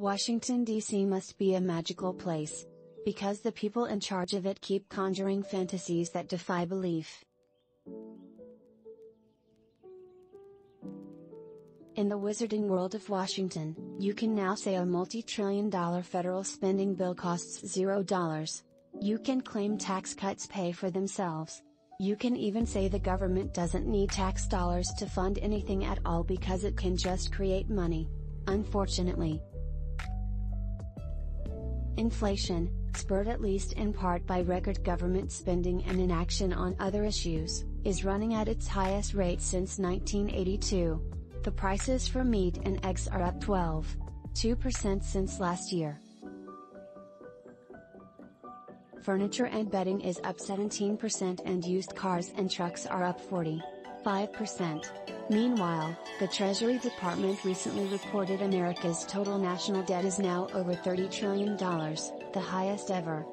Washington, D.C. must be a magical place. Because the people in charge of it keep conjuring fantasies that defy belief. In the wizarding world of Washington, you can now say a multi-trillion-dollar federal spending bill costs $0. You can claim tax cuts pay for themselves. You can even say the government doesn't need tax dollars to fund anything at all because it can just create money. Unfortunately, inflation, spurred at least in part by record government spending and inaction on other issues, is running at its highest rate since 1982. The prices for meat and eggs are up 12.2% since last year. Furniture and bedding is up 17% and used cars and trucks are up 45%. Meanwhile, the Treasury Department recently reported America's total national debt is now over $30 trillion, the highest ever.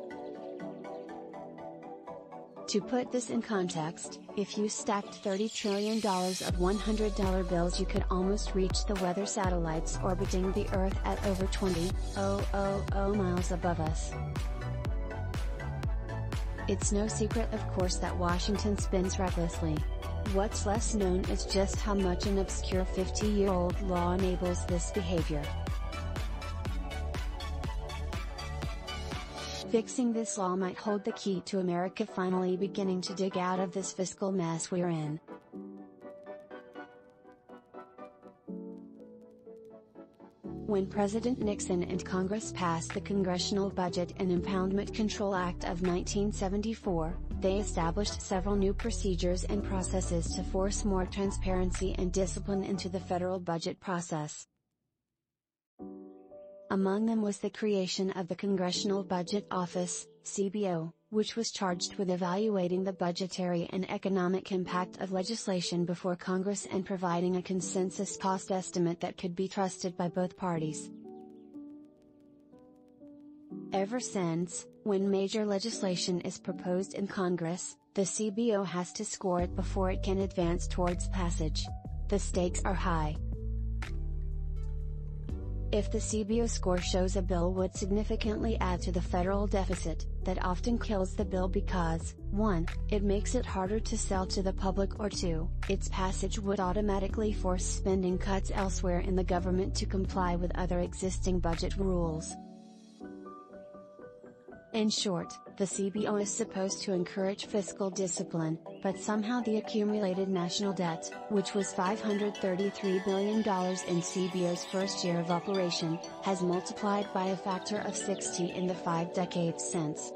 To put this in context, if you stacked $30 trillion of $100 bills, you could almost reach the weather satellites orbiting the Earth at over 20,000 miles above us. It's no secret, of course, that Washington spends recklessly. What's less known is just how much an obscure 50-year-old law enables this behavior. Fixing this law might hold the key to America finally beginning to dig out of this fiscal mess we're in. When President Nixon and Congress passed the Congressional Budget and Impoundment Control Act of 1974, they established several new procedures and processes to force more transparency and discipline into the federal budget process. Among them was the creation of the Congressional Budget Office, CBO, which was charged with evaluating the budgetary and economic impact of legislation before Congress and providing a consensus cost estimate that could be trusted by both parties. Ever since, when major legislation is proposed in Congress, the CBO has to score it before it can advance towards passage. The stakes are high. If the CBO score shows a bill would significantly add to the federal deficit, that often kills the bill because, 1, it makes it harder to sell to the public, or 2, its passage would automatically force spending cuts elsewhere in the government to comply with other existing budget rules. In short, the CBO is supposed to encourage fiscal discipline, but somehow the accumulated national debt, which was $533 billion in CBO's first year of operation, has multiplied by a factor of 60 in the 5 decades since.